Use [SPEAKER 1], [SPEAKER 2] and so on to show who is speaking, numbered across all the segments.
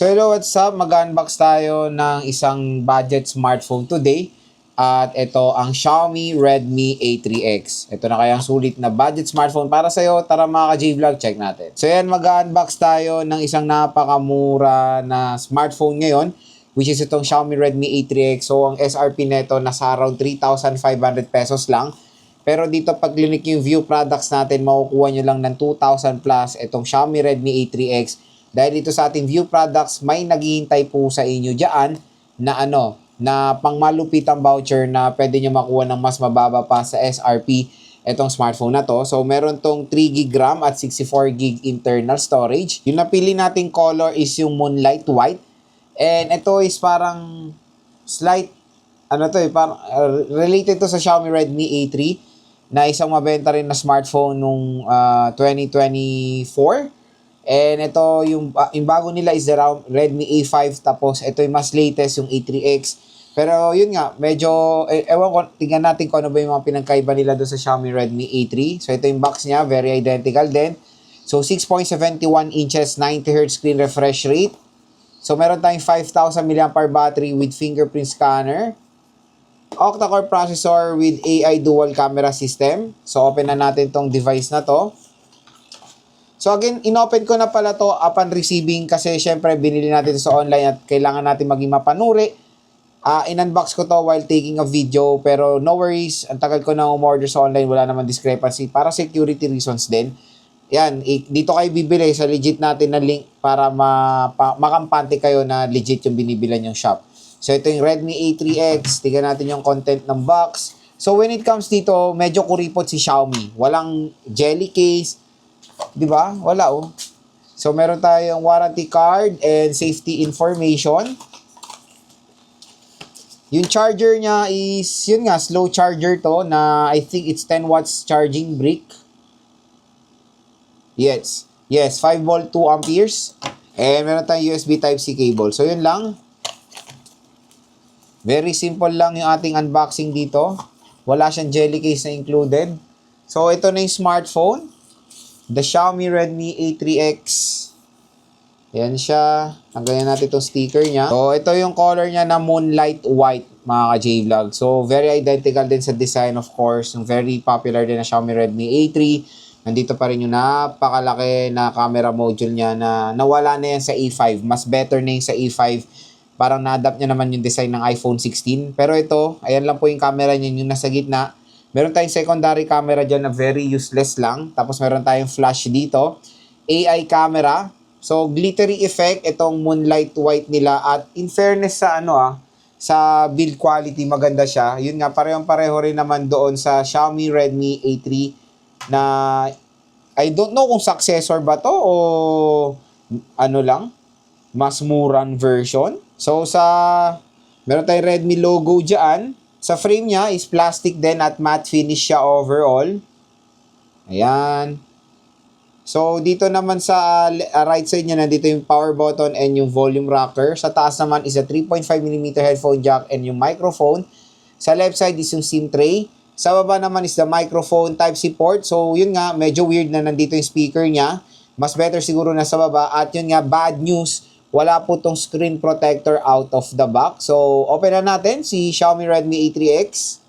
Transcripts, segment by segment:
[SPEAKER 1] So hello, what's up? Mag-unbox tayo ng isang budget smartphone today. At ito ang Xiaomi Redmi A3X. Ito na kayang sulit na budget smartphone para sa'yo. Tara mga ka-J-Vlog, check natin. So yan, mag-unbox tayo ng isang napakamura na smartphone ngayon, which is itong Xiaomi Redmi A3X. So ang SRP nito nasa around 3,500 pesos lang. Pero dito pag clinic yung view products natin, makukuha nyo lang ng 2,000 plus itong Xiaomi Redmi A3X. Dahil dito sa ating view products, may naghihintay po sa inyo dyan na pangmalupitang voucher na pwede nyo makuha ng mas mababa pa sa SRP itong smartphone na to. So meron tong 3GB RAM at 64GB internal storage. Yung napili nating color is yung Moonlight White. And ito is parang slight, parang related to sa Xiaomi Redmi A3 na isang mabenta rin na smartphone nung 2024. And ito, yung bago nila is the Redmi A5, tapos ito yung mas latest, yung A3X. Pero yun nga, medyo, ewan ko, tingnan natin kung ano ba yung mga pinagkaiba nila doon sa Xiaomi Redmi A3. So ito yung box niya, very identical din. So 6.71 inches, 90Hz screen refresh rate. So meron tayong 5,000 mAh battery with fingerprint scanner. Octa-core processor with AI dual camera system. So open na natin tong device na to. So again, inopen ko na pala to upon receiving kasi syempre binili natin sa online at kailangan natin maging mapanuri. In-unbox ko to while taking a video pero no worries, ang tagal ko na umorder sa online, wala naman discrepancy para security reasons din. Yan, dito kayo bibili sa legit natin na link para makampante kayo na legit yung binibilan yung shop. So ito yung Redmi A3X, tignan natin yung content ng box. So when it comes dito, medyo kuripot si Xiaomi. Walang jelly case, di ba? Wala oh. So meron tayong warranty card and safety information. Yung charger niya is yun nga, slow charger to na I think it's 10 watts charging brick. Yes, 5 volt 2 amperes. And meron tayong USB Type-C cable. So yun lang. Very simple lang yung ating unboxing dito. Wala siyang jelly case na included. So ito na yung smartphone. The Xiaomi Redmi A3X. Yan siya. Tanggalin natin itong sticker niya. So, ito yung color niya na Moonlight White, mga ka-J-Vlog. So, very identical din sa design, of course. Yung very popular din na Xiaomi Redmi A3. Nandito pa rin yung napakalaki na camera module niya na nawala na yan sa A5. Mas better na yung sa A5. Parang na-adapt niya naman yung design ng iPhone 16. Pero ito, ayan lang po yung camera niya, yung nasa gitna. Meron tayong secondary camera dyan na very useless lang. Tapos meron tayong flash dito. AI camera. So, glittery effect, itong Moonlight White nila. At in fairness sa sa build quality, maganda siya. Yun nga, parehong-pareho rin naman doon sa Xiaomi Redmi A3 na I don't know kung successor ba to o mas murang version. So, meron tayong Redmi logo dyan. Sa frame niya is plastic din at matte finish siya overall. Ayan. So, dito naman sa right side niya, nandito yung power button and yung volume rocker. Sa taas naman is a 3.5mm headphone jack and yung microphone. Sa left side is yung SIM tray. Sa baba naman is the microphone Type-C port. So, yun nga, medyo weird na nandito yung speaker niya. Mas better siguro na sa baba. At yun nga, bad news, wala po tong screen protector out of the box. So, open na natin si Xiaomi Redmi A3X.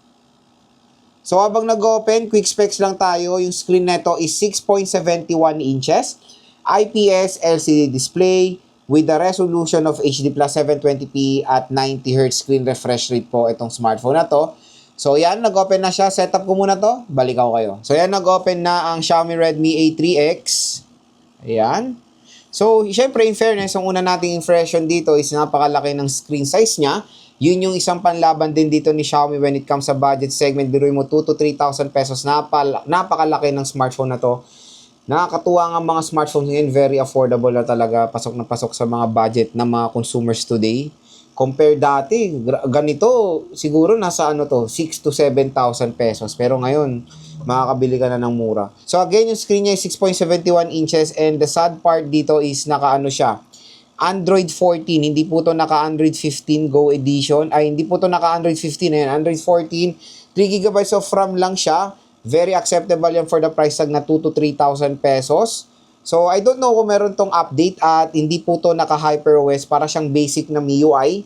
[SPEAKER 1] So, habang nag-open, quick specs lang tayo. Yung screen neto is 6.71 inches. IPS LCD display with the resolution of HD plus 720p at 90Hz screen refresh rate po itong smartphone na to. So, yan, nag-open na siya. Setup ko muna to. Balik ako kayo. So, yan, nag-open na ang Xiaomi Redmi A3X. Ayan. So, syempre, in fairness, ang una nating impression dito is napakalaki ng screen size niya. Yun yung isang panlaban din dito ni Xiaomi when it comes sa budget segment. Biruin mo 2,000 to 3,000 pesos. Napakalaki ng smartphone na to. Nakakatuwa nga mga smartphones ngayon. Very affordable na talaga. Pasok na pasok sa mga budget ng mga consumers today. Compare dati, ganito, siguro nasa 6 to 7,000 pesos. Pero ngayon, makakabili ka na ng mura. So again, yung screen niya is 6.71 inches and the sad part dito is siya, Android 14. Hindi po to naka-Android 15 Go Edition. Hindi po to naka-Android 15. Android 14, 3GB of RAM lang siya. Very acceptable yan for the price tag na 2 to 3,000 pesos. So, I don't know kung meron tong update at hindi po to naka-HyperOS, para siyang basic na MIUI.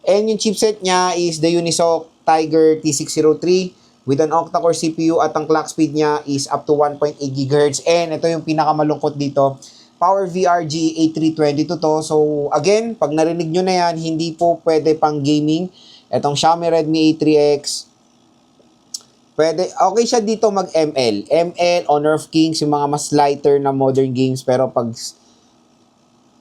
[SPEAKER 1] And yung chipset niya is the Unisoc Tiger T603 with an octa-core CPU at ang clock speed niya is up to 1.8 GHz. And ito yung pinakamalungkot dito, PowerVRG 8322 to. So again, pag narinig nyo na yan, hindi po pwede pang gaming. Itong Xiaomi Redmi A3X, pwede, okay siya dito mag-ML. ML, Honor of Kings, yung mga mas lighter na modern games. Pero pag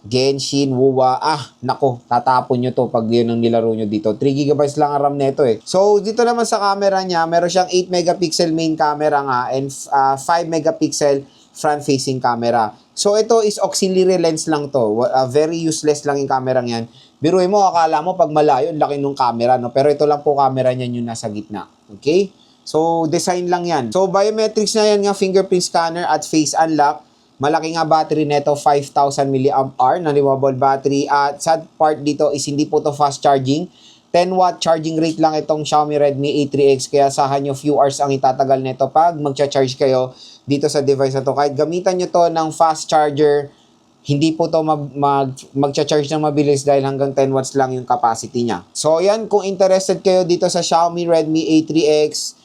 [SPEAKER 1] Genshin, WoWa, nako, tatapon nyo to pag yun ang nilaro nyo dito. 3 GB lang ang RAM neto eh. So, dito naman sa camera niya, meron siyang 8 megapixel main camera nga and 5 megapixel front-facing camera. So, ito is auxiliary lens lang to. Very useless lang yung camera niyan. Biruin mo, akala mo pag malayo, laki nung camera, no? Pero ito lang po camera niyan yung nasa gitna. Okay? So, design lang yan. So, biometrics na yan nga, fingerprint scanner at face unlock. Malaki nga battery neto, 5,000 mAh na renewable battery. At sad part dito is hindi po to fast charging. 10 watt charging rate lang itong Xiaomi Redmi A3X. Kaya sahan nyo few hours ang itatagal neto pag magcha-charge kayo dito sa device na to. Kahit gamitan nyo to ng fast charger, hindi po to magcha-charge ng mabilis dahil hanggang 10 watts lang yung capacity niya. So yan, kung interested kayo dito sa Xiaomi Redmi A3X,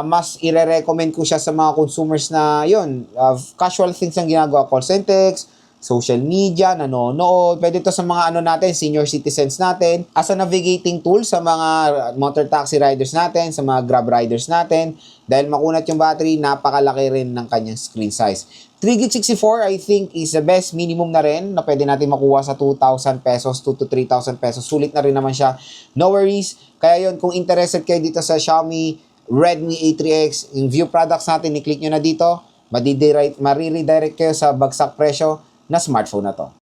[SPEAKER 1] mas ire-recommend ko siya sa mga consumers na yun, casual things ang ginagawa, call centers, social media, nanonood. Pwede to sa mga natin, senior citizens natin, as a navigating tool sa mga motor taxi riders natin, sa mga grab riders natin. Dahil makunat yung battery, napakalaki rin ng kanyang screen size. 3GB64, I think, is the best minimum na rin na pwede natin makuha sa 2,000 pesos, 2 to 3,000 pesos. Sulit na rin naman siya. No worries. Kaya yun, kung interested kayo dito sa Xiaomi Redmi A3X, yung view products natin, i-click nyo na dito, mariredirect kayo sa bagsak presyo na smartphone na to.